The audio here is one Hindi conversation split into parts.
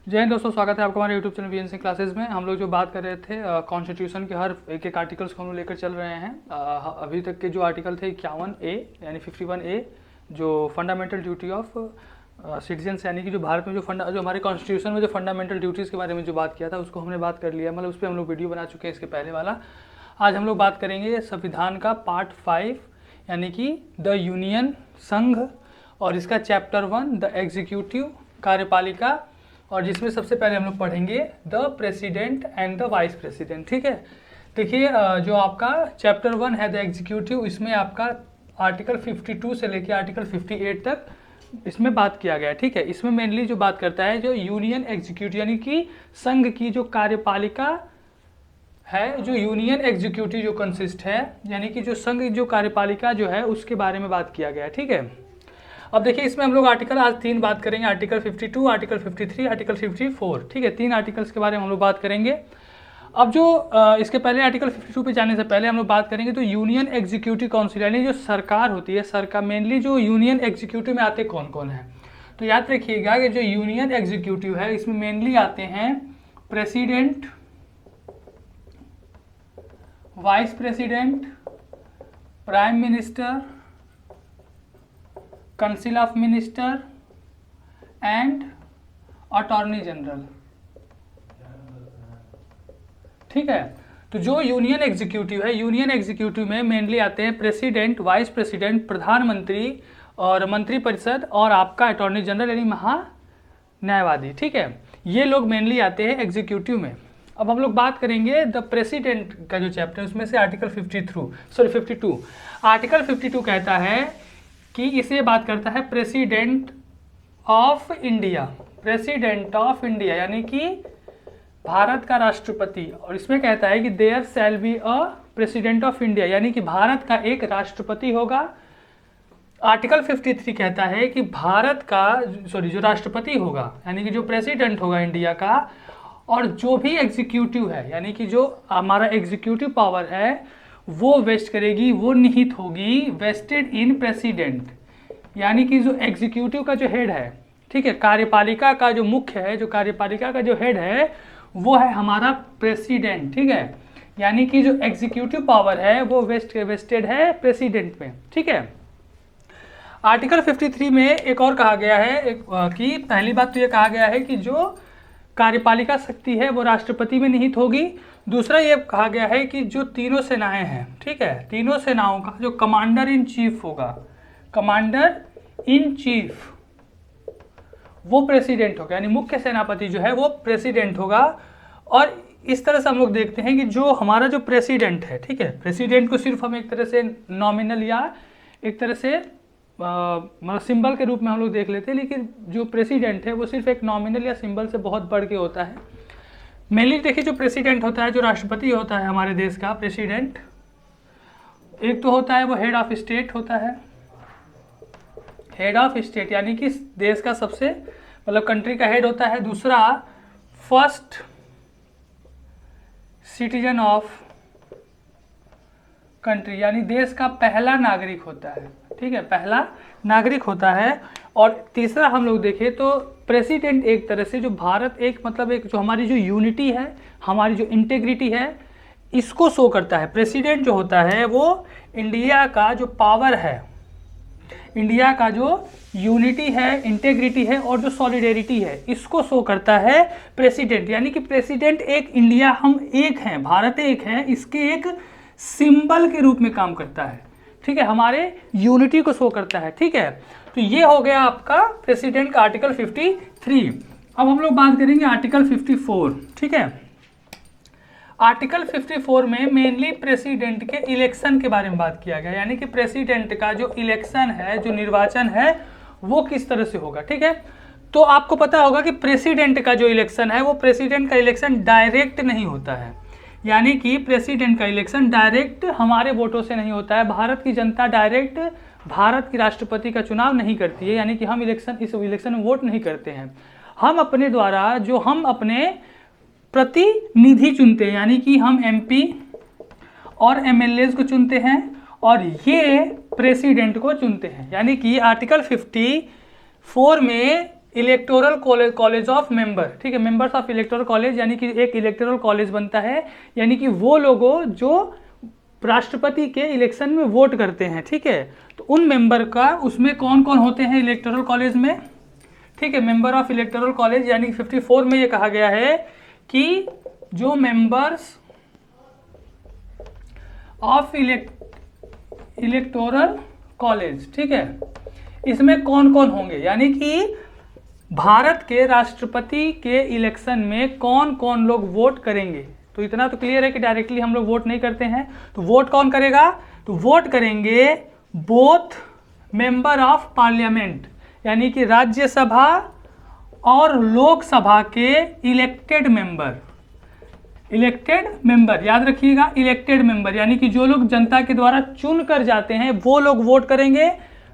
जय हिंद दोस्तों, स्वागत है आपका हमारे यूट्यूब चैनल वीएनसी क्लासेस में। हम लोग जो बात कर रहे थे कॉन्स्टिट्यूशन के हर एक आर्टिकल्स को हम लोग लेकर चल रहे हैं। अभी तक के जो आर्टिकल थे 51A यानी 51A जो फंडामेंटल ड्यूटी ऑफ सिटीजन्स, यानी कि जो भारत में जो हमारे कॉन्स्टिट्यूशन में जो फंडामेंटल ड्यूटीज़ के बारे में जो बात किया था उसको हमने बात कर लिया, मतलब उस पर हम लोग वीडियो बना चुके हैं इसके पहले वाला। आज हम लोग बात करेंगे संविधान का पार्ट 5 यानी कि द यूनियन, संघ, और इसका चैप्टर 1 द एग्जीक्यूटिव, कार्यपालिका, और जिसमें सबसे पहले हम लोग पढ़ेंगे the president and the vice president. ठीक है, देखिए जो आपका चैप्टर 1 है द एग्जीक्यूटिव, इसमें आपका आर्टिकल 52 से लेकर आर्टिकल 58 तक इसमें बात किया गया है। ठीक है, इसमें मेनली जो बात करता है जो यूनियन एग्जीक्यूटिव यानी कि संघ की जो कार्यपालिका है, जो यूनियन एग्जीक्यूटिव जो कंसिस्ट है, यानी कि जो संघ जो कार्यपालिका जो है उसके बारे में बात किया गया है। ठीक है, अब देखिए इसमें हम लोग आर्टिकल आज 3 बात करेंगे, आर्टिकल 52, आर्टिकल 53, आर्टिकल 54। ठीक है, 3 आर्टिकल्स के बारे में हम लोग बात करेंगे। अब जो इसके पहले आर्टिकल 52 पे जाने से पहले हम लोग बात करेंगे तो यूनियन एग्जीक्यूटिव काउंसिल यानी जो सरकार होती है, सरकार मेनली जो यूनियन एग्जीक्यूटिव में आते कौन कौन है, तो याद रखिएगा कि जो यूनियन एग्जीक्यूटिव है इसमें मेनली आते हैं president, vice president, prime minister, council of minister and attorney general. ठीक है, तो जो यूनियन एग्जीक्यूटिव है, यूनियन एग्जीक्यूटिव में मेनली आते हैं प्रेसिडेंट, वाइस प्रेसिडेंट, प्रधानमंत्री और मंत्रिपरिषद और आपका अटॉर्नी जनरल यानी महान्यायवादी। ठीक है, ये लोग मेनली आते हैं एग्जीक्यूटिव में। अब हम लोग बात करेंगे द प्रेसिडेंट का जो चैप्टर है उसमें से आर्टिकल 52। आर्टिकल 52 कहता है कि इसे बात करता है president of India, president of India यानी कि भारत का राष्ट्रपति, और इसमें कहता है कि there shall be a president of India यानी कि भारत का एक राष्ट्रपति होगा। आर्टिकल 53 कहता है कि भारत का जो राष्ट्रपति होगा यानी कि जो प्रेसिडेंट होगा इंडिया का, और जो भी एग्जीक्यूटिव है यानी कि जो हमारा एग्जीक्यूटिव पावर है वो वेस्ट करेगी, वो निहित होगी वेस्टेड इन प्रेसिडेंट, यानी कि जो एग्जीक्यूटिव का जो हेड है, ठीक है, कार्यपालिका का जो मुख्य है, जो कार्यपालिका का जो हेड है वो है हमारा प्रेसिडेंट। ठीक है, यानी कि जो एग्जीक्यूटिव पावर है वो वेस्टेड है प्रेसिडेंट में। ठीक है, आर्टिकल 53 में एक और कहा गया है कि पहली बात तो ये कहा गया है कि जो कार्यपालिका शक्ति है वो राष्ट्रपति में निहित होगी। दूसरा ये कहा गया है कि जो तीनों सेनाएं हैं, ठीक है, तीनों सेनाओं का जो कमांडर इन चीफ होगा, कमांडर इन चीफ वो प्रेसिडेंट होगा, यानी मुख्य सेनापति जो है वो प्रेसिडेंट होगा। और इस तरह से हम लोग देखते हैं कि जो हमारा जो प्रेसिडेंट है, ठीक है, प्रेसिडेंट को सिर्फ हम एक तरह से नॉमिनल या एक तरह से मतलब सिंबल के रूप में हम लोग देख लेते हैं, लेकिन जो प्रेसिडेंट है वो सिर्फ एक नॉमिनल या सिंबल से बहुत बढ़ के होता है। मेनली देखिए जो प्रेसिडेंट होता है, जो राष्ट्रपति होता है हमारे देश का प्रेसिडेंट, एक तो होता है वो हेड ऑफ स्टेट होता है, हेड ऑफ स्टेट यानी कि देश का सबसे मतलब कंट्री का हेड होता है। दूसरा फर्स्ट सिटीजन ऑफ कंट्री यानी देश का पहला नागरिक होता है। ठीक है, पहला नागरिक होता है। और तीसरा हम लोग देखें तो प्रेसिडेंट एक तरह से जो भारत एक मतलब एक जो हमारी जो यूनिटी है, हमारी जो इंटेग्रिटी है, इसको शो करता है। प्रेसिडेंट जो होता है वो इंडिया का जो पावर है, इंडिया का जो यूनिटी है, इंटेग्रिटी है और जो सॉलिडेरिटी है, इसको शो करता है प्रेसिडेंट। यानी कि प्रेसिडेंट एक इंडिया, हम एक हैं, भारत एक है, इसके एक सिंबल के रूप में काम करता है। ठीक है, हमारे यूनिटी को शो करता है। ठीक है, तो ये हो गया आपका प्रेसिडेंट का आर्टिकल 53। अब हम लोग बात करेंगे आर्टिकल 54। ठीक है, आर्टिकल 54 में मेनली प्रेसिडेंट के इलेक्शन के बारे में बात किया गया, यानी कि प्रेसिडेंट का जो इलेक्शन है, जो निर्वाचन है वो किस तरह से होगा। ठीक है, तो आपको पता होगा कि प्रेसिडेंट का जो इलेक्शन है वो प्रेसिडेंट का इलेक्शन डायरेक्ट नहीं होता है, यानी कि प्रेसिडेंट का इलेक्शन डायरेक्ट हमारे वोटों से नहीं होता है। भारत की जनता डायरेक्ट भारत की राष्ट्रपति का चुनाव नहीं करती है, यानी कि हम इस इलेक्शन में वोट नहीं करते हैं। हम अपने द्वारा जो हम अपने प्रतिनिधि चुनते हैं, यानी कि हम एमपी और एमएलएज को चुनते हैं और ये प्रेसिडेंट को चुनते हैं। यानी कि आर्टिकल 54 में इलेक्टोरल कॉलेज ऑफ मेंबर, ठीक है, मेंबर्स ऑफ इलेक्टोरल कॉलेज, यानी कि एक इलेक्टोरल कॉलेज बनता है, यानी कि वो लोगों जो राष्ट्रपति के इलेक्शन में वोट करते हैं, ठीक है। तो उन मेंबर का उसमें कौन कौन होते हैं इलेक्टोरल कॉलेज में, ठीक है, मेंबर ऑफ इलेक्टोरल कॉलेज, यानी 54 में ये कहा गया है कि जो मेंबर्स ऑफ इलेक्टोरल कॉलेज, ठीक है, इसमें कौन कौन होंगे, यानी कि भारत के राष्ट्रपति के इलेक्शन में कौन कौन लोग वोट करेंगे। तो इतना तो क्लियर है कि डायरेक्टली हम लोग वोट नहीं करते हैं। तो वोट कौन करेगा, तो वोट करेंगे बोथ मेंबर ऑफ पार्लियामेंट, यानी कि राज्यसभा और लोकसभा के इलेक्टेड मेंबर, याद रखिएगा, इलेक्टेड मेंबर, यानी कि जो लोग जनता के द्वारा चुन कर जाते हैं वो लोग वोट करेंगे।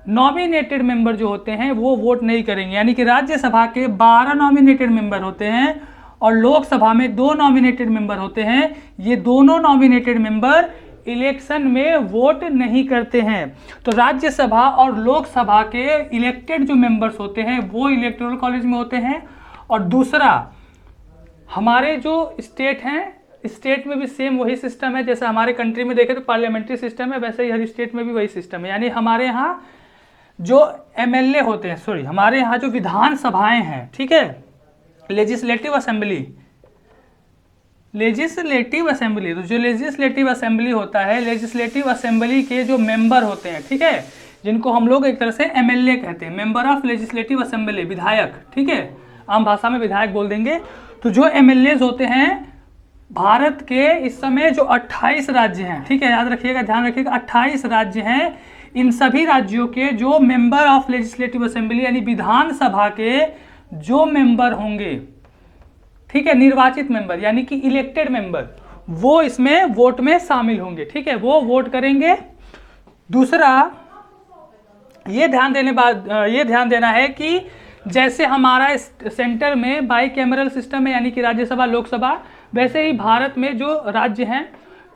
नॉमिनेटेड मेंबर जो होते हैं वो वोट नहीं करेंगे, यानी कि राज्यसभा के 12 नॉमिनेटेड मेंबर होते हैं और लोकसभा में 2 नॉमिनेटेड मेंबर होते हैं। ये दोनों नॉमिनेटेड मेंबर इलेक्शन में वोट नहीं करते हैं। तो राज्यसभा और लोकसभा के इलेक्टेड जो मेंबर्स होते हैं वो इलेक्टोरल कॉलेज में होते हैं। और दूसरा, हमारे जो स्टेट हैं, स्टेट में भी सेम वही सिस्टम है, जैसे हमारे कंट्री में देखें तो पार्लियामेंट्री सिस्टम है, वैसे ही हर स्टेट में भी वही सिस्टम है। यानी हमारे यहाँ जो एमएलए होते हैं, सॉरी, हमारे यहाँ जो विधान सभाएं हैं, ठीक है, लेजिस्लेटिव असेंबली, तो जो लेजिस्लेटिव असेंबली होता है, लेजिस्लेटिव असेंबली के जो मेंबर होते हैं, ठीक है, जिनको हम लोग एक तरह से एमएलए कहते हैं, मेंबर ऑफ लेजिस्लेटिव असेंबली, विधायक, ठीक है, आम भाषा में विधायक बोल देंगे। तो जो एमएलएज होते हैं भारत के इस समय जो 28 राज्य हैं, ठीक है, याद रखिएगा, ध्यान रखिएगा, 28 राज्य हैं, इन सभी राज्यों के जो मेंबर ऑफ लेजिस्लेटिव असेंबली यानी विधानसभा के जो मेंबर होंगे, ठीक है, निर्वाचित मेंबर यानी कि इलेक्टेड मेंबर, वो इसमें वोट में शामिल होंगे, ठीक है, वो वोट करेंगे। दूसरा, ये ध्यान देना है कि जैसे हमारा सेंटर में बाई कैमरल सिस्टम है, यानी कि राज्यसभा लोकसभा, वैसे ही भारत में जो राज्य हैं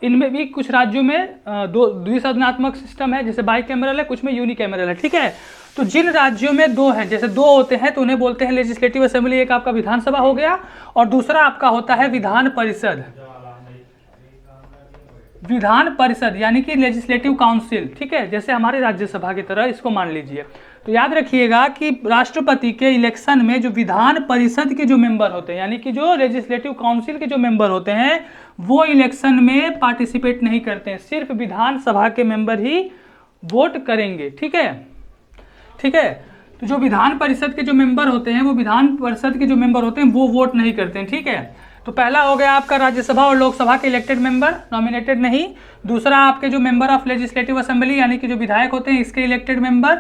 इनमें भी कुछ राज्यों में द्विसदनात्मक सिस्टम है, जैसे बाई कैमरल है, कुछ में यूनिकैमरल है, ठीक है। तो जिन राज्यों में 2 हैं, जैसे 2 होते हैं तो उन्हें बोलते हैं लेजिस्लेटिव असेंबली, एक आपका विधानसभा हो गया और दूसरा आपका होता है विधान परिषद यानी कि लेजिस्लेटिव काउंसिल, ठीक है, जैसे हमारे राज्यसभा की तरह इसको मान लीजिए। तो याद रखिएगा कि राष्ट्रपति के इलेक्शन में जो विधान परिषद के जो मेंबर होते हैं, यानी कि जो लेजिस्लेटिव काउंसिल के जो मेंबर होते हैं, वो इलेक्शन में पार्टिसिपेट नहीं करते हैं, सिर्फ विधानसभा के मेंबर ही वोट करेंगे, ठीक है, ठीक है। तो जो विधान परिषद के जो मेंबर होते हैं, वो विधान परिषद के जो मेंबर होते हैं वो वोट नहीं करते हैं, ठीक है। तो पहला हो गया आपका राज्यसभा और लोकसभा के इलेक्टेड मेंबर, नॉमिनेटेड नहीं। दूसरा, आपके जो मेंबर ऑफ लेजिस्लेटिव असेंबली यानी कि जो विधायक होते हैं, इसके इलेक्टेड मेंबर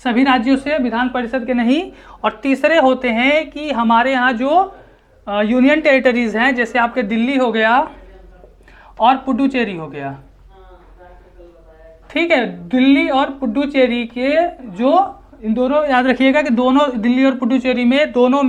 सभी राज्यों से, विधान परिषद के नहीं। और तीसरे होते हैं कि हमारे यहाँ जो यूनियन टेरिटरीज हैं, जैसे आपके दिल्ली हो गया और पुडुचेरी हो गया, ठीक है, दिल्ली और पुडुचेरी के जो इन दोनों, याद रखिएगा कि दोनों दिल्ली और पुडुचेरी में दोनों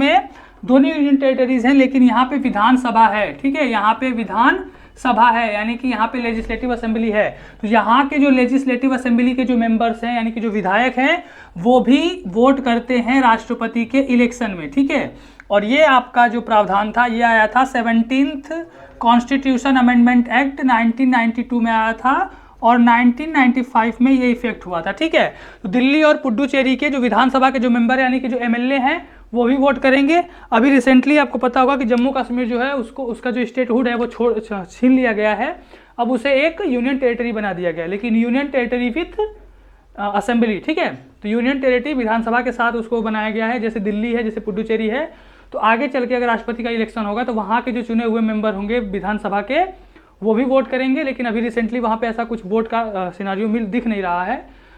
यूनियन टेरिटरीज हैं, लेकिन यहाँ पे विधानसभा है, ठीक है, यहाँ पे विधान सभा है, यानी कि यहाँ पे लेजिस्लेटिव असेंबली है। तो यहाँ के जो लेजिस्लेटिव असेंबली के जो मेंबर्स हैं, यानी कि जो विधायक हैं, वो भी वोट करते हैं राष्ट्रपति के इलेक्शन में, ठीक है। और ये आपका जो प्रावधान था, ये आया था 17th कॉन्स्टिट्यूशन अमेंडमेंट एक्ट 1992 में आया था और 1995 में ये इफेक्ट हुआ था, ठीक है। तो दिल्ली और पुडुचेरी के जो विधानसभा के जो मेंबर यानी कि जो एमएलए हैं, वो भी वोट करेंगे। अभी रिसेंटली आपको पता होगा कि जम्मू कश्मीर जो है उसका जो स्टेटहुड है वो छीन लिया गया है, अब उसे एक यूनियन टेरिटरी बना दिया गया, लेकिन यूनियन टेरिटरी विथ असेंबली, ठीक है। तो यूनियन टेरिटरी विधानसभा के साथ उसको बनाया गया है, जैसे दिल्ली है, जैसे पुडुचेरी है। तो आगे चल के अगर राष्ट्रपति का इलेक्शन होगा तो वहाँ के जो चुने हुए मेंबर होंगे विधानसभा के, वो भी वोट करेंगे, लेकिन अभी रिसेंटली वहाँ पे ऐसा कुछ वोट का सिनारियो दिख नहीं रहा है।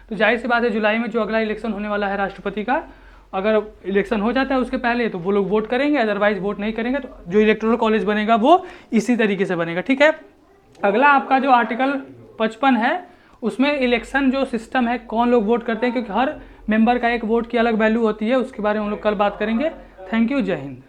तो जाहिर सी बात है, जुलाई में जो अगला इलेक्शन होने वाला है राष्ट्रपति का, अगर इलेक्शन हो जाता है उसके पहले तो वो लोग वोट करेंगे, अदरवाइज वोट नहीं करेंगे। तो जो इलेक्टोरल कॉलेज बनेगा वो इसी तरीके से बनेगा, ठीक है। अगला आपका जो आर्टिकल 55 है, उसमें इलेक्शन जो सिस्टम है, कौन लोग वोट करते हैं, क्योंकि हर मेंबर का एक वोट की अलग वैल्यू होती है, उसके बारे में हम लोग कल बात करेंगे। थैंक यू, जय हिंद।